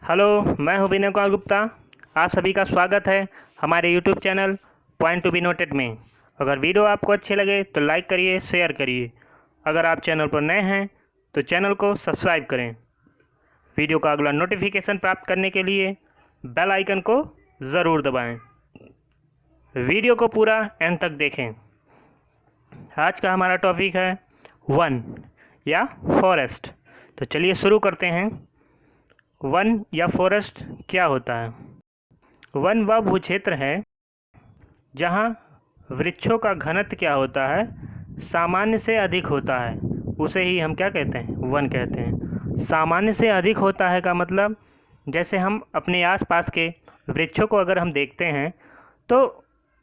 Hello, मैं हूं विनय कुमार गुप्ता। आप सभी का स्वागत है हमारे YouTube channel point to be noted में। अगर वीडियो आपको अच्छे लगे तो लाइक करिए, शेयर करिए। अगर आप चैनल पर नए हैं तो चैनल को सब्सक्राइब करें। वीडियो का अगला नोटिफिकेशन प्राप्त करने के लिए बेल आइकन को ज़रूर दबाएं। वीडियो को पूरा एंड तक देखें। आज का हमारा टॉपिक है वन या फॉरेस्ट। तो चलिए शुरू करते हैं। वन या फॉरेस्ट क्या होता है? वन वह भू क्षेत्र है जहाँ वृक्षों का घनत्व क्या होता है, सामान्य से अधिक होता है। उसे ही हम क्या कहते हैं? वन कहते हैं। सामान्य से अधिक होता है का मतलब जैसे हम अपने आसपास के वृक्षों को अगर हम देखते हैं तो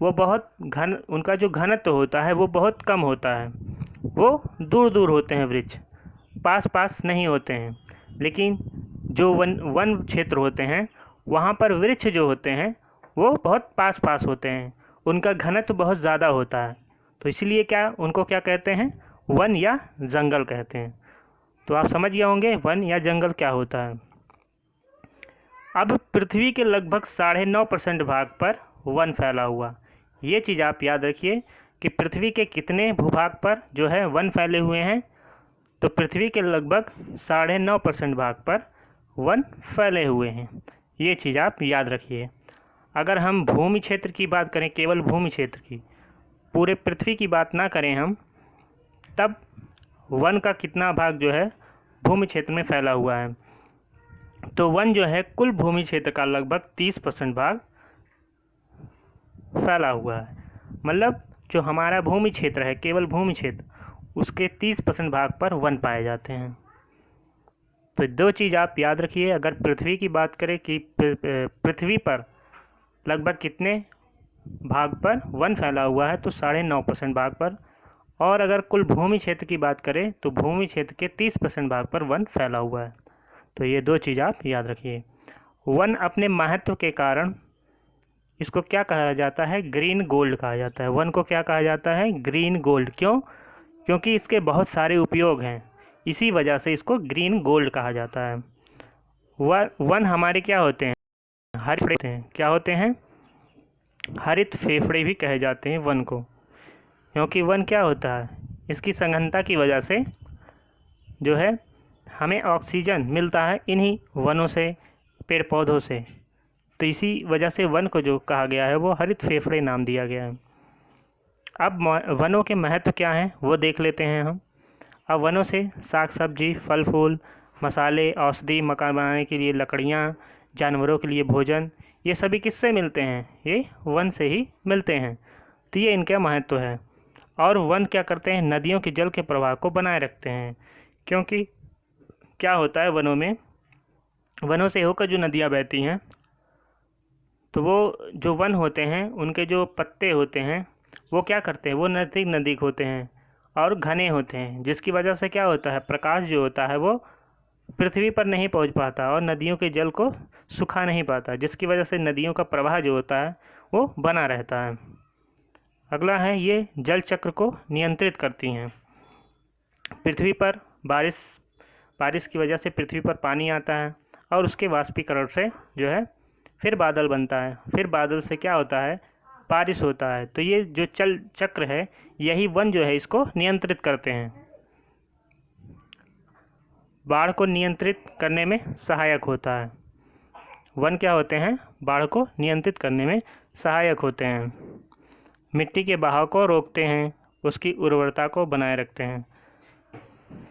वो बहुत उनका जो घनत्व होता है वो बहुत कम होता है। वो दूर दूर होते हैं वृक्ष, पास पास नहीं होते हैं। लेकिन जो वन क्षेत्र होते हैं वहाँ पर वृक्ष जो होते हैं वो बहुत पास पास होते हैं, उनका घनत्व बहुत ज़्यादा होता है। तो इसलिए उनको क्या कहते हैं? वन या जंगल कहते हैं। तो आप समझ गए होंगे वन या जंगल क्या होता है। अब पृथ्वी के लगभग 9.5% भाग पर वन फैला हुआ। ये चीज़ आप याद रखिए कि पृथ्वी के कितने भूभाग पर जो है वन फैले हुए हैं। तो पृथ्वी के लगभग 9.5% भाग पर वन फैले हुए हैं। ये चीज़ आप याद रखिए। अगर हम भूमि क्षेत्र की बात करें, केवल भूमि क्षेत्र की, पूरे पृथ्वी की बात ना करें हम, तब वन का कितना भाग जो है भूमि क्षेत्र में फैला हुआ है। तो वन जो है कुल भूमि क्षेत्र का लगभग 30% भाग फैला हुआ है। मतलब जो हमारा भूमि क्षेत्र है, केवल भूमि क्षेत्र, उसके 30% भाग पर वन पाए जाते हैं। तो दो चीज़ आप याद रखिए। अगर पृथ्वी की बात करें कि पृथ्वी पर लगभग कितने भाग पर वन फैला हुआ है, तो 9.5% भाग पर। और अगर कुल भूमि क्षेत्र की बात करें तो भूमि क्षेत्र के 30% भाग पर वन फैला हुआ है। तो ये दो चीज़ आप याद रखिए। वन अपने महत्व के कारण इसको क्या कहा जाता है? ग्रीन गोल्ड कहा जाता है। वन को क्या कहा जाता है? Green gold. क्यों? क्योंकि इसके बहुत सारे उपयोग हैं, इसी वजह से इसको ग्रीन गोल्ड कहा जाता है। वन हमारे क्या होते हैं? हरित होते हैं। क्या होते हैं? हरित फेफड़े भी कहे जाते हैं वन को। क्योंकि वन क्या होता है? इसकी सघनता की वजह से जो है हमें ऑक्सीजन मिलता है इन्हीं वनों से, पेड़ पौधों से। तो इसी वजह से वन को जो कहा गया है वो हरित फेफड़े नाम दिया गया है। अब वनों के महत्व क्या हैं वो देख लेते हैं हम। अब वनों से साग सब्जी, फल फूल, मसाले, औषधि, मकान बनाने के लिए लकड़ियाँ, जानवरों के लिए भोजन, ये सभी किससे मिलते हैं? ये वन से ही मिलते हैं। तो ये इनका महत्व है। और वन क्या करते हैं? नदियों के जल के प्रवाह को बनाए रखते हैं। क्योंकि क्या होता है वनों से होकर जो नदियाँ बहती हैं, तो वो जो वन होते हैं उनके जो पत्ते होते हैं वो क्या करते हैं? वो नज़दीक नज़दीक होते हैं और घने होते हैं, जिसकी वजह से क्या होता है? प्रकाश जो होता है वो पृथ्वी पर नहीं पहुंच पाता और नदियों के जल को सुखा नहीं पाता, जिसकी वजह से नदियों का प्रवाह जो होता है वो बना रहता है। अगला है, ये जल चक्र को नियंत्रित करती हैं। पृथ्वी पर बारिश की वजह से पृथ्वी पर पानी आता है और उसके वाष्पीकरण से जो है फिर बादल बनता है। फिर बादल से क्या होता है? बारिश होता है। तो ये जो जल चक्र है, यही वन जो है इसको नियंत्रित करते हैं। बाढ़ को नियंत्रित करने में सहायक होता है। वन क्या होते हैं? बाढ़ को नियंत्रित करने में सहायक होते हैं। मिट्टी के बहाव को रोकते हैं, उसकी उर्वरता को बनाए रखते हैं।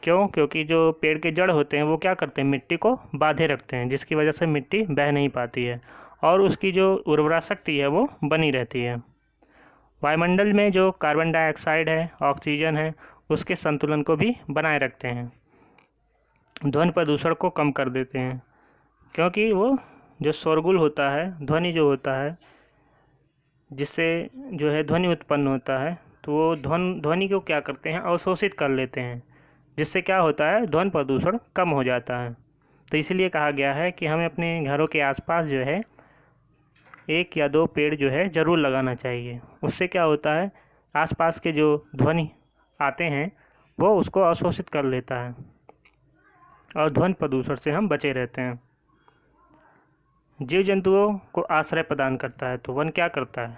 क्यों? क्योंकि जो पेड़ के जड़ होते हैं वो क्या करते हैं? मिट्टी को बांधे रखते हैं, जिसकी वजह से मिट्टी बह नहीं पाती है और उसकी जो उर्वरा शक्ति है वो बनी रहती है। वायुमंडल में जो कार्बन डाइऑक्साइड है, ऑक्सीजन है, उसके संतुलन को भी बनाए रखते हैं। ध्वनि प्रदूषण को कम कर देते हैं, क्योंकि वो जो शोरगुल होता है, ध्वनि जो होता है, जिससे जो है ध्वनि उत्पन्न होता है, तो वो ध्वनि को क्या करते हैं? अवशोषित कर लेते हैं, जिससे क्या होता है? ध्वनि प्रदूषण कम हो जाता है। तो इसलिए कहा गया है कि हमें अपने घरों के आसपास जो है 1 या 2 पेड़ जो है ज़रूर लगाना चाहिए। उससे क्या होता है? आसपास के जो ध्वनि आते हैं वो उसको अवशोषित कर लेता है और ध्वनि प्रदूषण से हम बचे रहते हैं। जीव जंतुओं को आश्रय प्रदान करता है। तो वन क्या करता है?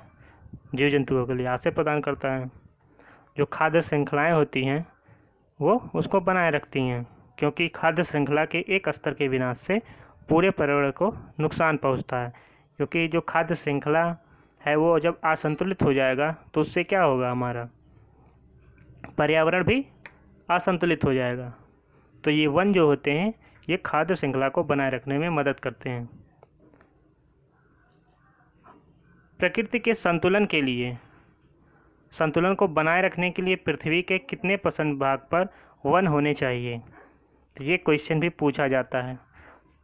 जीव जंतुओं के लिए आश्रय प्रदान करता है। जो खाद्य श्रृंखलाएँ होती हैं वो उसको बनाए रखती हैं, क्योंकि खाद्य श्रृंखला के एक स्तर के विनाश से पूरे पर्यावरण को नुकसान पहुंचता है। क्योंकि जो खाद्य श्रृंखला है वो जब असंतुलित हो जाएगा तो उससे क्या होगा, हमारा पर्यावरण भी असंतुलित हो जाएगा। तो ये वन जो होते हैं ये खाद्य श्रृंखला को बनाए रखने में मदद करते हैं। प्रकृति के संतुलन के लिए, संतुलन को बनाए रखने के लिए पृथ्वी के कितने % भाग पर वन होने चाहिए? तो ये क्वेश्चन भी पूछा जाता है।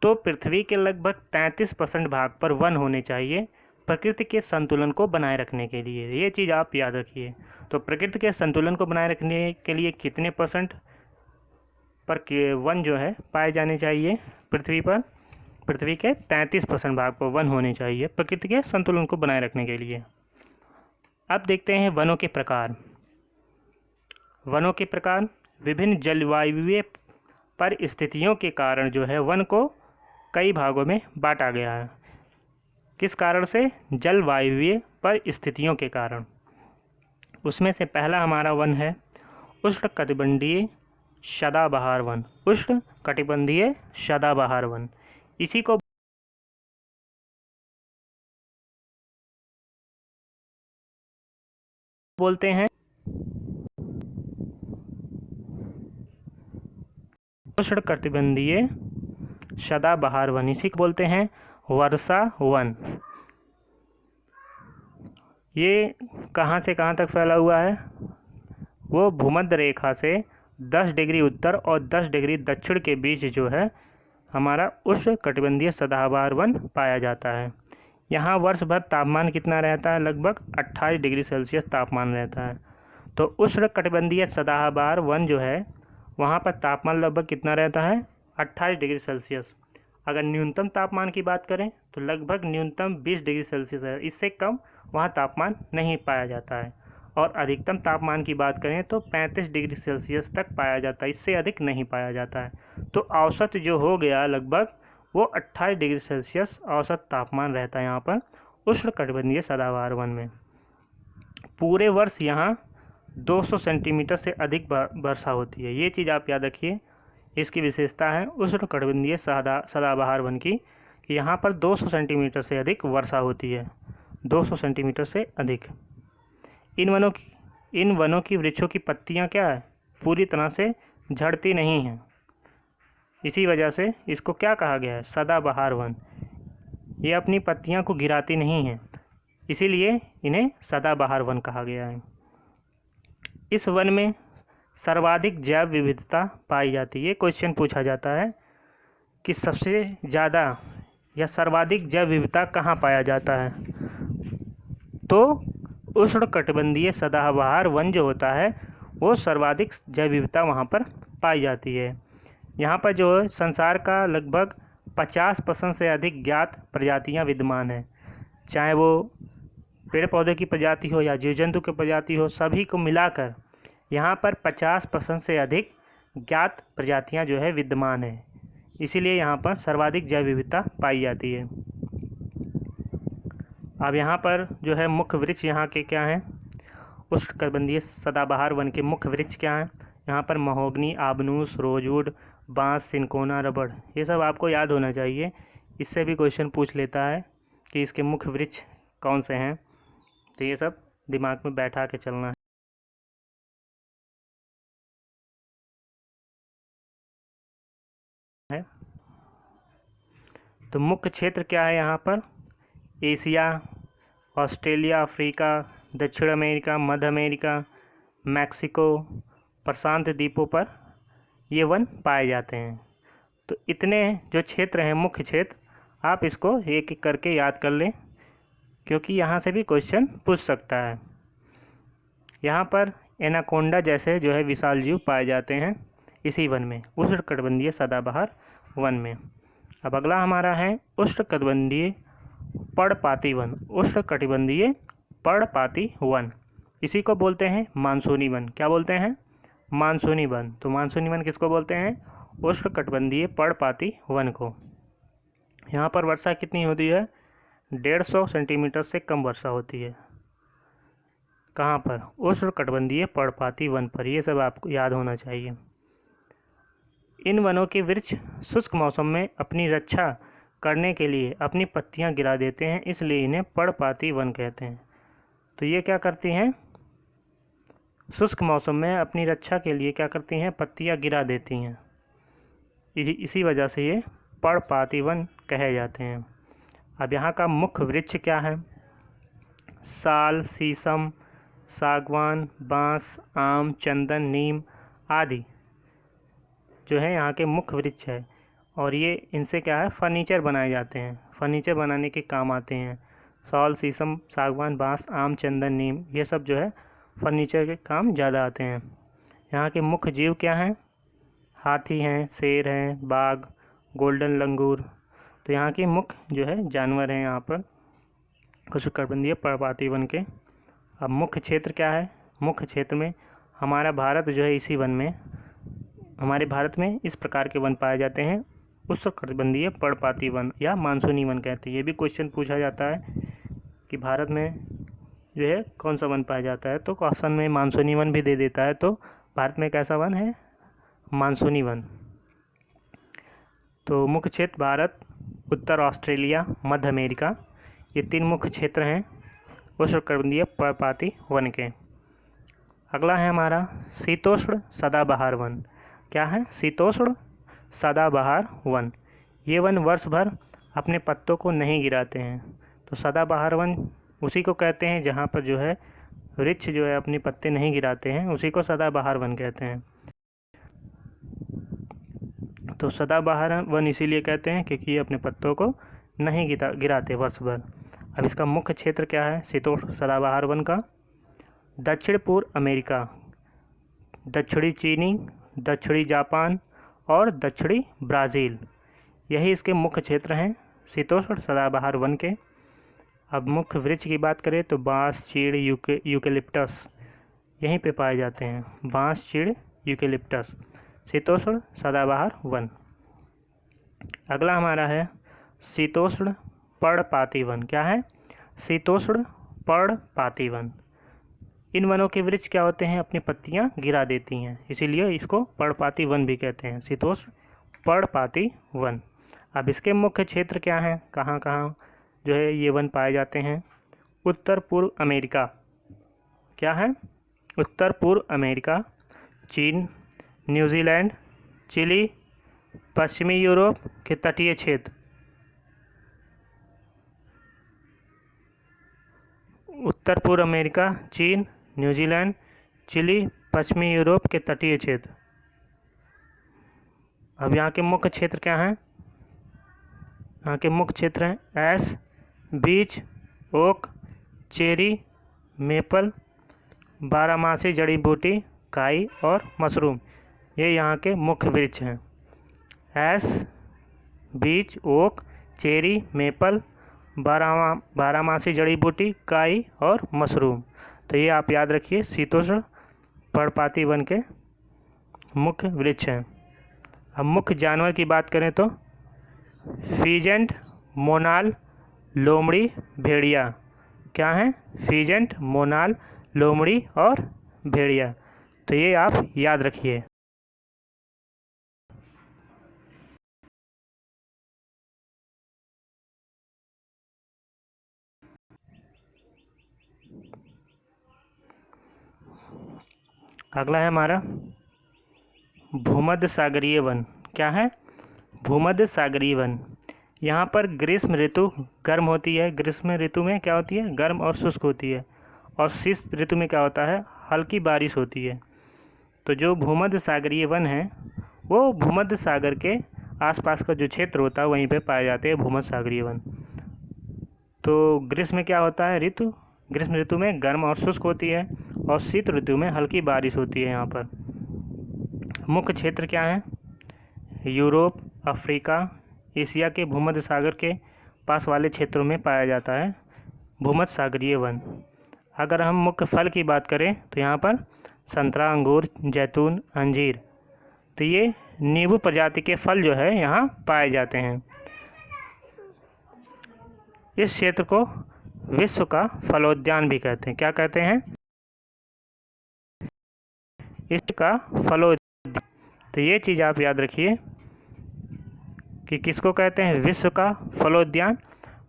तो पृथ्वी के लगभग 33% भाग पर वन होने चाहिए प्रकृति के संतुलन को बनाए रखने के लिए। ये चीज़ आप याद रखिए। तो प्रकृति के संतुलन को बनाए रखने के लिए कितने % पर वन जो है पाए जाने चाहिए पृथ्वी पर? पृथ्वी के 33% भाग पर वन होने चाहिए प्रकृति के संतुलन को बनाए रखने के लिए। अब देखते हैं वनों के प्रकार। वनों के प्रकार विभिन्न जलवायुवीय परिस्थितियों के कारण जो है वन को कई भागों में बांटा गया है। किस कारण से? जलवायुवीय परिस्थितियों के कारण। उसमें से पहला हमारा वन है उष्णकटिबंधीय सदाबहार वन। उष्णकटिबंधीय सदाबहार वन, इसी को बोलते हैं उष्णकटिबंधीय सदाबहार वन, इसी को बोलते हैं वर्षा वन। ये कहाँ से कहाँ तक फैला हुआ है? वो भूमध्य रेखा से 10 डिग्री उत्तर और 10 डिग्री दक्षिण के बीच जो है हमारा उष्णकटिबंधीय सदाबहार वन पाया जाता है। यहाँ वर्ष भर तापमान कितना रहता है? लगभग 28 डिग्री सेल्सियस तापमान रहता है। तो उष्णकटिबंधीय सदाबहार वन जो है वहाँ पर तापमान लगभग कितना रहता है? 28 डिग्री सेल्सियस। अगर न्यूनतम तापमान की बात करें तो लगभग न्यूनतम 20 डिग्री सेल्सियस है। इससे कम वहाँ तापमान नहीं पाया जाता है। और अधिकतम तापमान की बात करें तो 35 डिग्री सेल्सियस तक पाया जाता है, इससे अधिक नहीं पाया जाता है। तो औसत जो हो गया लगभग वो 28 डिग्री सेल्सियस औसत तापमान रहता है यहाँ पर उष्णकटिबंधीय सदाबहार वन में। पूरे वर्ष यहाँ 200 सेंटीमीटर से अधिक वर्षा होती है। ये चीज़ आप याद रखिए, इसकी विशेषता है उष्णकटिबंधीय सदाबहार वन की कि यहाँ पर 200 सेंटीमीटर से अधिक वर्षा होती है, 200 सेंटीमीटर से अधिक। इन वनों की वृक्षों की पत्तियाँ क्या है? पूरी तरह से झड़ती नहीं हैं। इसी वजह से इसको क्या कहा गया है? सदाबहार वन। ये अपनी पत्तियाँ को गिराती नहीं हैं, इसीलिए इन्हें सदाबहार वन कहा गया है। इस वन में सर्वाधिक जैव विविधता पाई जाती है। ये क्वेश्चन पूछा जाता है कि सबसे ज़्यादा या सर्वाधिक जैव विविधता कहाँ पाया जाता है? तो उष्णकटिबंधीय सदाबहार वन जो होता है वो सर्वाधिक जैव विविधता वहाँ पर पाई जाती है। यहाँ पर जो है संसार का लगभग 50% से अधिक ज्ञात प्रजातियाँ विद्यमान हैं। चाहे वो पेड़ पौधे की प्रजाति हो या जीव जंतु की प्रजाति हो, सभी को मिलाकर यहाँ पर 50% से अधिक ज्ञात प्रजातियाँ जो है विद्यमान है। इसीलिए यहाँ पर सर्वाधिक जैव विविधता पाई जाती है। अब यहाँ पर जो है मुख्य वृक्ष यहाँ के क्या हैं? उष्णकटिबंधीय सदाबहार वन के मुख्य वृक्ष क्या हैं? यहाँ पर महोगनी, आबनूस, रोजवुड, बांस, सिनकोना, रबड़, ये सब आपको याद होना चाहिए। इससे भी क्वेश्चन पूछ लेता है कि इसके मुख्य वृक्ष कौन से हैं। तो ये सब दिमाग में बैठा के चलना है। तो मुख्य क्षेत्र क्या है यहाँ पर? एशिया, ऑस्ट्रेलिया, अफ्रीका, दक्षिण अमेरिका, मध्य अमेरिका, मैक्सिको, प्रशांत द्वीपों पर ये वन पाए जाते हैं। तो इतने जो क्षेत्र हैं मुख्य क्षेत्र, आप इसको एक एक करके याद कर लें, क्योंकि यहाँ से भी क्वेश्चन पूछ सकता है। यहाँ पर एनाकोंडा जैसे जो है विशाल जीव पाए जाते हैं इसी वन में, उष्णकटिबंधीय सदाबहार वन में। अब अगला हमारा है उष्णकटिबंधीय पर्णपाती वन। उष्णकटिबंधीय पर्णपाती वन, इसी को बोलते हैं मानसूनी वन। क्या बोलते हैं? मानसूनी वन। तो मानसूनी वन किसको बोलते हैं? उष्णकटिबंधीय पर्णपाती वन को। यहाँ पर वर्षा कितनी होती है? 150 सेंटीमीटर से कम वर्षा होती है। कहाँ पर? उष्णकटिबंधीय पर्णपाती वन पर। ये सब आपको याद होना चाहिए। इन वनों के वृक्ष शुष्क मौसम में अपनी रक्षा करने के लिए अपनी पत्तियां गिरा देते हैं, इसलिए इन्हें पर्णपाती वन कहते हैं। तो ये क्या करती हैं? शुष्क मौसम में अपनी रक्षा के लिए क्या करती हैं? पत्तियां गिरा देती हैं। इसी वजह से ये पर्णपाती वन कहे जाते हैं। अब यहाँ का मुख्य वृक्ष क्या है? साल, शीशम, सागवान, बांस, आम, चंदन, नीम आदि जो है यहाँ के मुख्य वृक्ष है। और ये इनसे क्या है? फर्नीचर बनाए जाते हैं, फर्नीचर बनाने के काम आते हैं। साल, शीशम, सागवान, बांस, आम, चंदन, नीम ये सब जो है फर्नीचर के काम ज़्यादा आते हैं। यहाँ के मुख्य जीव क्या हैं? हाथी हैं, शेर हैं, बाघ, गोल्डन लंगूर। तो यहाँ के मुख्य जो है जानवर हैं यहाँ पर उष्णकटिबंधीय पर्णपाती वन के। अब मुख्य क्षेत्र क्या है? मुख्य क्षेत्र में हमारा भारत जो है इसी वन में, हमारे भारत में इस प्रकार के वन पाए जाते हैं, उष्णकटिबंधीय पर्णपाती वन या मानसूनी वन कहते हैं। ये भी क्वेश्चन पूछा जाता है कि भारत में जो है कौन सा वन पाया जाता है, तो क्वेश्चन में मानसूनी वन भी दे देता है। तो भारत में कैसा वन है? मानसूनी वन। तो मुख्य क्षेत्र भारत, उत्तर ऑस्ट्रेलिया, मध्य अमेरिका, ये 3 मुख्य क्षेत्र हैं उष्णकटिबंधीय पर्णपाती वन के। अगला है हमारा शीतोष्ण सदाबहार वन। क्या है? शीतोष्ण सदाबहार वन। ये वन वर्ष भर अपने पत्तों को नहीं गिराते हैं। तो सदाबहार वन उसी को कहते हैं जहाँ पर जो है वृक्ष जो है अपने पत्ते नहीं गिराते हैं, उसी को सदाबहार वन कहते हैं। तो सदाबहार वन इसीलिए कहते हैं क्योंकि ये अपने पत्तों को नहीं गिराते वर्ष भर। अब इसका मुख्य क्षेत्र क्या है शीतोष्ण सदाबहार वन का? दक्षिण पूर्व अमेरिका, दक्षिणी चीनी, दक्षिणी जापान और दक्षिणी ब्राज़ील, यही इसके मुख्य क्षेत्र हैं शीतोष्ण सदाबहार वन के। अब मुख्य वृक्ष की बात करें तो बांस, चीड़, यूकेलिप्टस यहीं पे पाए जाते हैं। बांस, चीड़, यूकेलिप्टस, शीतोष्ण सदाबहार वन। अगला हमारा है शीतोष्ण पर्णपाती वन। क्या है? शीतोष्ण पर्णपाती वन। इन वनों के वृक्ष क्या होते हैं? अपनी पत्तियां गिरा देती हैं, इसीलिए इसको पर्णपाती वन भी कहते हैं, शीतोष्ण पर्णपाती वन। अब इसके मुख्य क्षेत्र क्या हैं? कहाँ कहाँ जो है ये वन पाए जाते हैं? उत्तर पूर्व अमेरिका। क्या है? उत्तर पूर्व अमेरिका, चीन, न्यूजीलैंड, चिली, पश्चिमी यूरोप के तटीय क्षेत्र। उत्तर पूर्व अमेरिका, चीन, न्यूजीलैंड, चिली, पश्चिमी यूरोप के तटीय क्षेत्र। अब यहाँ के मुख्य क्षेत्र क्या हैं? यहाँ के मुख्य क्षेत्र हैं ऐश, बीच, ओक, चेरी, मेपल, बारहमासी जड़ी बूटी, काई और मशरूम, ये यहाँ के मुख्य वृक्ष हैं। ऐश, बीच, ओक, चेरी, मेपल, बारहमासी जड़ी बूटी, काई और मशरूम। तो ये आप याद रखिए शीतोष्ण पर्णपाती वन के मुख्य वृक्ष हैं। अब मुख्य जानवर की बात करें तो फीजेंट, मोनाल, लोमड़ी, भेड़िया। क्या है? फीजेंट, मोनाल, लोमड़ी और भेड़िया। तो ये आप याद रखिए। अगला है हमारा भूमध्य सागरीय वन। क्या है? भूमध्य सागरीय वन। यहाँ पर ग्रीष्म ऋतु गर्म होती है। ग्रीष्म ऋतु में क्या होती है? गर्म और शुष्क होती है। और शीत ऋतु में क्या होता है? हल्की बारिश होती है। तो जो भूमध्य सागरीय वन है वो भूमध्य सागर के आसपास का जो क्षेत्र होता है वहीं पे पाए जाते हैं भूमध्य सागरीय वन। तो ग्रीष्म में क्या होता है ऋतु? ग्रीष्म ऋतु में गर्म और शुष्क होती है और शीत ऋतु में हल्की बारिश होती है। यहाँ पर मुख्य क्षेत्र क्या है? यूरोप, अफ्रीका, एशिया के भूमध्य सागर के पास वाले क्षेत्रों में पाया जाता है भूमध्य सागरीय वन। अगर हम मुख्य फल की बात करें तो यहाँ पर संतरा, अंगूर, जैतून, अंजीर, तो ये नींबू प्रजाति के फल जो है यहाँ पाए जाते हैं। इस क्षेत्र को विश्व का फलोद्यान भी कहते हैं। क्या कहते हैं? इसका फलोद्यान। तो ये चीज़ आप याद रखिए कि किसको कहते हैं विश्व का फलोद्यान?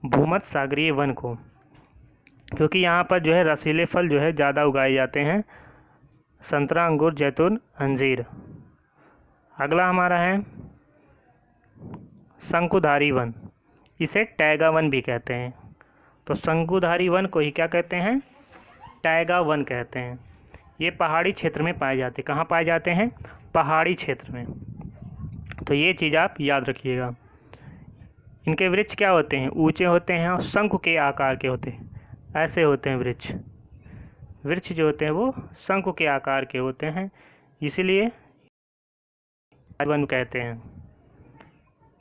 भूमध्य सागरीय वन को, क्योंकि यहाँ पर जो है रसीले फल जो है ज़्यादा उगाए जाते हैं, संतरा, अंगूर, जैतून, अंजीर। अगला हमारा है शंकुधारी वन, इसे टैगा वन भी कहते हैं। तो शंकुधारी वन को ही क्या कहते हैं? टैगा वन कहते हैं। ये पहाड़ी क्षेत्र में पाए जाते हैं। कहाँ पाए जाते हैं? पहाड़ी क्षेत्र में। तो ये चीज़ आप याद रखिएगा। इनके वृक्ष क्या होते हैं? ऊंचे होते हैं और शंकु के आकार के होते हैं, ऐसे होते हैं वृक्ष। वृक्ष जो होते हैं वो शंकु के आकार के होते हैं, इसलिए वन कहते हैं।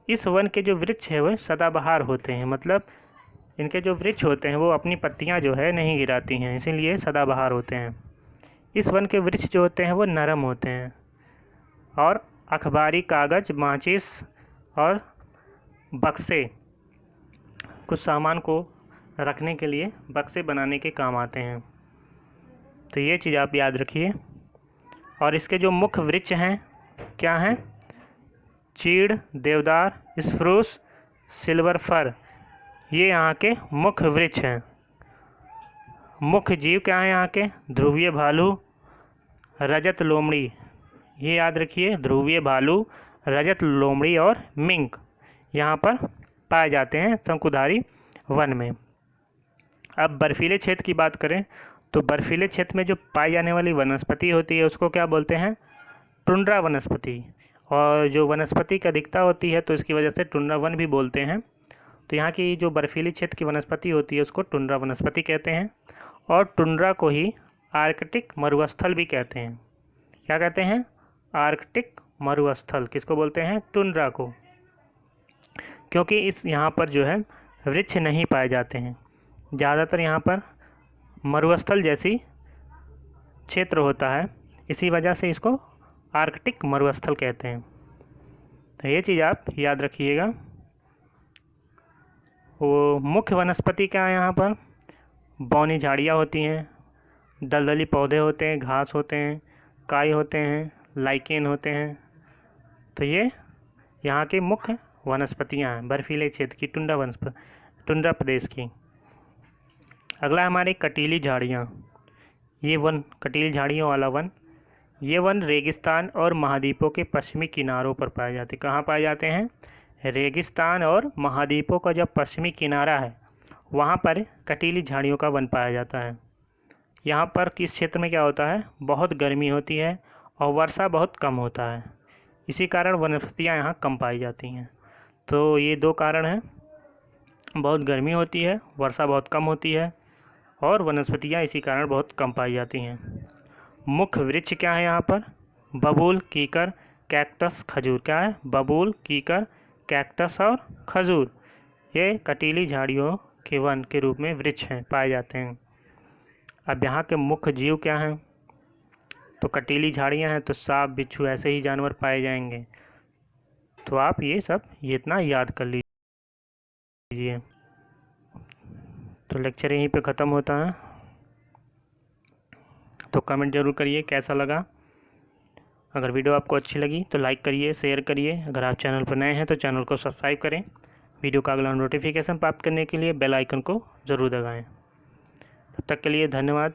इस वन के जो वृक्ष है वह सदाबहार होते हैं, मतलब इनके जो वृक्ष होते हैं वो अपनी पत्तियां जो है नहीं गिराती हैं, इसीलिए सदाबहार होते हैं। इस वन के वृक्ष जो होते हैं वो नरम होते हैं और अखबारी कागज़, माचिस और बक्से, कुछ सामान को रखने के लिए बक्से बनाने के काम आते हैं। तो ये चीज़ आप याद रखिए। और इसके जो मुख्य वृक्ष हैं क्या हैं? चीड़, देवदार, स्प्रूस, सिल्वर फर, ये यहाँ के मुख्य वृक्ष हैं। मुख्य जीव क्या है यहाँ के? ध्रुवीय भालू, रजत लोमड़ी, ये याद रखिए, ध्रुवीय भालू, रजत लोमड़ी और मिंक यहाँ पर पाए जाते हैं शंकुधारी वन में। अब बर्फीले क्षेत्र की बात करें तो बर्फीले क्षेत्र में जो पाई जाने वाली वनस्पति होती है उसको क्या बोलते हैं? टुंड्रा वनस्पति। और जो वनस्पति की अधिकता होती है तो इसकी वजह से टुंड्रा वन भी बोलते हैं। तो यहाँ की जो बर्फीली क्षेत्र की वनस्पति होती है उसको टुंड्रा वनस्पति कहते हैं। और टुंड्रा को ही आर्कटिक मरुस्थल भी कहते हैं। क्या कहते हैं? आर्कटिक मरुस्थल। किसको बोलते हैं? टुंड्रा को, क्योंकि इस यहाँ पर जो है वृक्ष नहीं पाए जाते हैं, ज़्यादातर यहाँ पर मरुस्थल जैसी क्षेत्र होता है, इसी वजह से इसको आर्कटिक मरुस्थल कहते हैं। तो ये चीज़ आप याद रखिएगा। वो मुख्य वनस्पति क्या है यहाँ पर? बौनी झाड़ियाँ होती हैं, दलदली पौधे होते हैं, घास होते हैं, काई होते हैं, लाइकेन होते हैं। तो ये यहाँ के मुख्य वनस्पतियाँ हैं बर्फीले क्षेत्र की, टुंड्रा प्रदेश की। अगला हमारे कटीली झाड़ियाँ। ये वन कटीली झाड़ियों वाला वन, ये वन रेगिस्तान और महाद्वीपों के पश्चिमी किनारों पर पाए जाते हैं। कहाँ पाए जाते हैं? रेगिस्तान और महाद्वीपों का जब पश्चिमी किनारा है वहाँ पर कटीली झाड़ियों का वन पाया जाता है। यहाँ पर किस क्षेत्र में क्या होता है? बहुत गर्मी होती है और वर्षा बहुत कम होता है, इसी कारण वनस्पतियाँ यहाँ कम पाई जाती हैं। तो ये दो कारण हैं, बहुत गर्मी होती है, वर्षा बहुत कम होती है और वनस्पतियाँ इसी कारण बहुत कम पाई जाती हैं। मुख्य वृक्ष क्या है यहाँ पर? बबूल, कीकर, कैक्टस, खजूर। क्या है? बबूल, कीकर, कैक्टस और खजूर, ये कटीली झाड़ियों के वन के रूप में वृक्ष हैं, पाए जाते हैं। अब यहाँ के मुख्य जीव क्या हैं? तो कटीली झाड़ियाँ हैं तो सांप, बिच्छू ऐसे ही जानवर पाए जाएंगे। तो आप ये इतना याद कर लीजिए। तो लेक्चर यहीं पे ख़त्म होता है। तो कमेंट ज़रूर करिए कैसा लगा। अगर वीडियो आपको अच्छी लगी तो लाइक करिए, शेयर करिए। अगर आप चैनल पर नए हैं तो चैनल को सब्सक्राइब करें। वीडियो का अगला नोटिफिकेशन प्राप्त करने के लिए बेल आइकन को ज़रूर दबाएं। तब तक के लिए धन्यवाद।